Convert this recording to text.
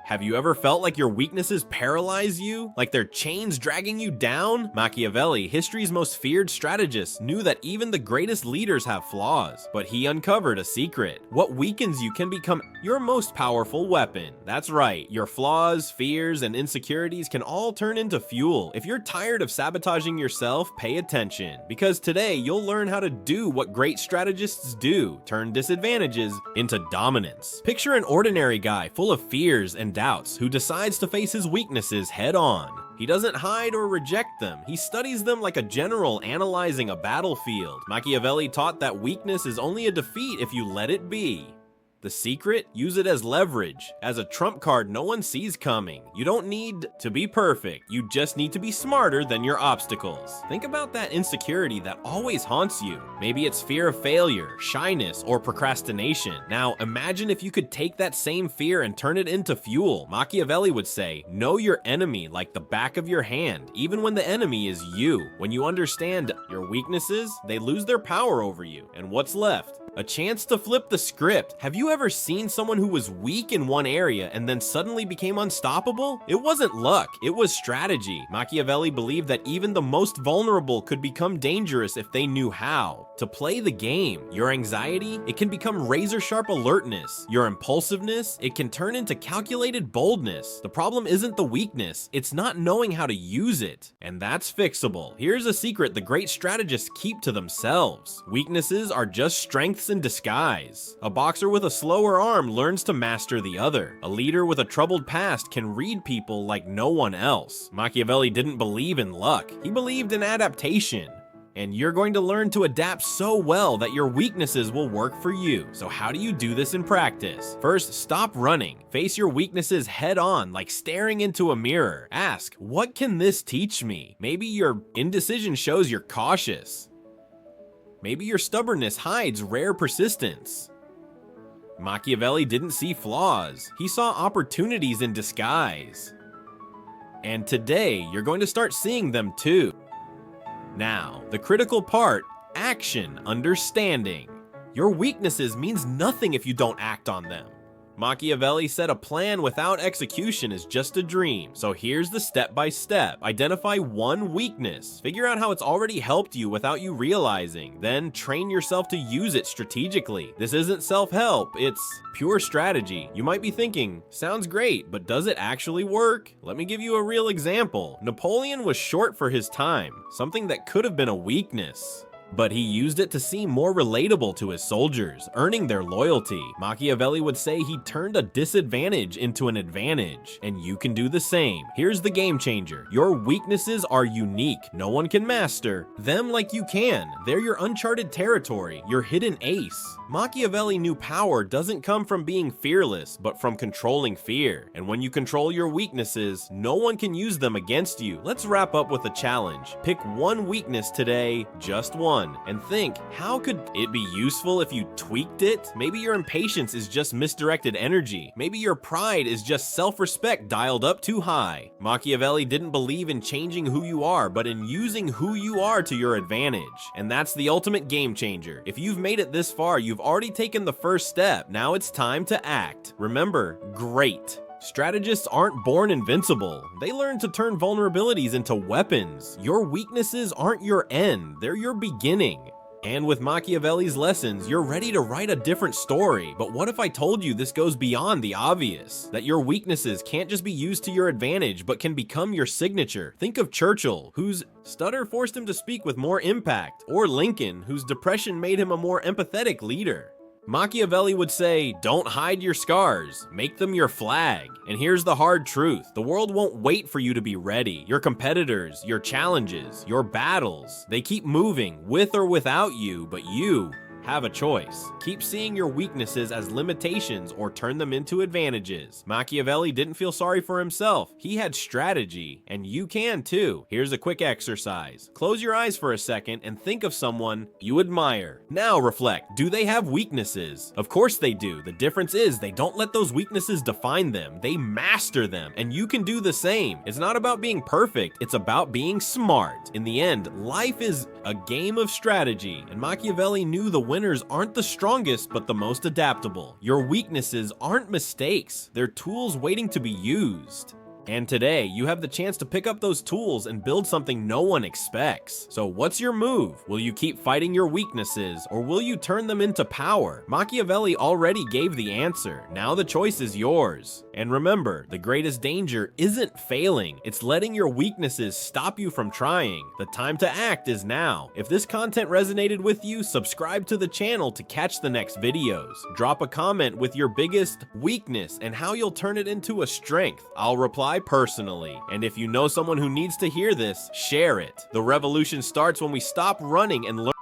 Have you ever felt like your weaknesses paralyze you? Like they're chains dragging you down? Machiavelli, history's most feared strategist, knew that even the greatest leaders have flaws, but he uncovered a secret. What weakens you can become your most powerful weapon. That's right, your flaws, fears, and insecurities can all turn into fuel. If you're tired of sabotaging yourself, pay attention, because today you'll learn how to do what great strategists do: turn disadvantages into dominance. Picture an ordinary guy full of fears and doubts who decides to face his weaknesses head on. He doesn't hide or reject them. He studies them like a general analyzing a battlefield. Machiavelli taught that weakness is only a defeat if you let it be. The secret? Use it as leverage, as a trump card no one sees coming. You don't need to be perfect, you just need to be smarter than your obstacles. Think about that insecurity that always haunts you. Maybe it's fear of failure, shyness, or procrastination. Now imagine if you could take that same fear and turn it into fuel. Machiavelli would say, know your enemy like the back of your hand, even when the enemy is you. When you understand your weaknesses, they lose their power over you. And what's left? A chance to flip the script. Have you ever seen someone who was weak in one area and then suddenly became unstoppable? It wasn't luck, it was strategy. Machiavelli believed that even the most vulnerable could become dangerous if they knew how to play the game. Your anxiety, it can become razor-sharp alertness. Your impulsiveness, it can turn into calculated boldness. The problem isn't the weakness, it's not knowing how to use it. And that's fixable. Here's a secret the great strategists keep to themselves. Weaknesses are just strengths in disguise. A boxer with a slower arm learns to master the other. A leader with a troubled past can read people like no one else. Machiavelli didn't believe in luck, he believed in adaptation. And you're going to learn to adapt so well that your weaknesses will work for you. So how do you do this in practice? First, stop running. Face your weaknesses head on, like staring into a mirror. Ask, what can this teach me? Maybe your indecision shows you're cautious. Maybe your stubbornness hides rare persistence. Machiavelli didn't see flaws, he saw opportunities in disguise. And today, you're going to start seeing them too. Now, the critical part, action, understanding. Your weaknesses means nothing if you don't act on them. Machiavelli said a plan without execution is just a dream. So here's the step-by-step. Identify one weakness. Figure out how it's already helped you without you realizing. Then train yourself to use it strategically. This isn't self-help, it's pure strategy. You might be thinking, sounds great, but does it actually work? Let me give you a real example. Napoleon was short for his time, something that could have been a weakness. But he used it to seem more relatable to his soldiers, earning their loyalty. Machiavelli would say he turned a disadvantage into an advantage, and you can do the same. Here's the game changer. Your weaknesses are unique. No one can master them like you can. They're your uncharted territory, your hidden ace. Machiavelli knew power doesn't come from being fearless, but from controlling fear. And when you control your weaknesses, no one can use them against you. Let's wrap up with a challenge. Pick one weakness today, just one. And think, how could it be useful if you tweaked it? Maybe your impatience is just misdirected energy. Maybe your pride is just self-respect dialed up too high. Machiavelli didn't believe in changing who you are, but in using who you are to your advantage. And that's the ultimate game changer. If you've made it this far, you've already taken the first step. Now it's time to act. Remember, great. Strategists aren't born invincible. They learn to turn vulnerabilities into weapons. Your weaknesses aren't your end, they're your beginning. And with Machiavelli's lessons, you're ready to write a different story. But what if I told you this goes beyond the obvious? That your weaknesses can't just be used to your advantage, but can become your signature. Think of Churchill, whose stutter forced him to speak with more impact, or Lincoln, whose depression made him a more empathetic leader. Machiavelli would say, don't hide your scars, make them your flag. And here's the hard truth. The world won't wait for you to be ready. Your competitors, your challenges, your battles, they keep moving with or without you, but you have a choice. Keep seeing your weaknesses as limitations or turn them into advantages. Machiavelli didn't feel sorry for himself. He had strategy, and you can too. Here's a quick exercise. Close your eyes for a second and think of someone you admire. Now reflect, do they have weaknesses? Of course they do. The difference is they don't let those weaknesses define them. They master them, and you can do the same. It's not about being perfect, it's about being smart. In the end, life is a game of strategy, and Machiavelli knew the winner winners aren't the strongest, but the most adaptable. Your weaknesses aren't mistakes, they're tools waiting to be used. And today, you have the chance to pick up those tools and build something no one expects. So what's your move? Will you keep fighting your weaknesses, or will you turn them into power? Machiavelli already gave the answer. Now the choice is yours. And remember, the greatest danger isn't failing, it's letting your weaknesses stop you from trying. The time to act is now. If this content resonated with you, subscribe to the channel to catch the next videos. Drop a comment with your biggest weakness and how you'll turn it into a strength. I'll reply personally. And if you know someone who needs to hear this, share it. The revolution starts when we stop running and learn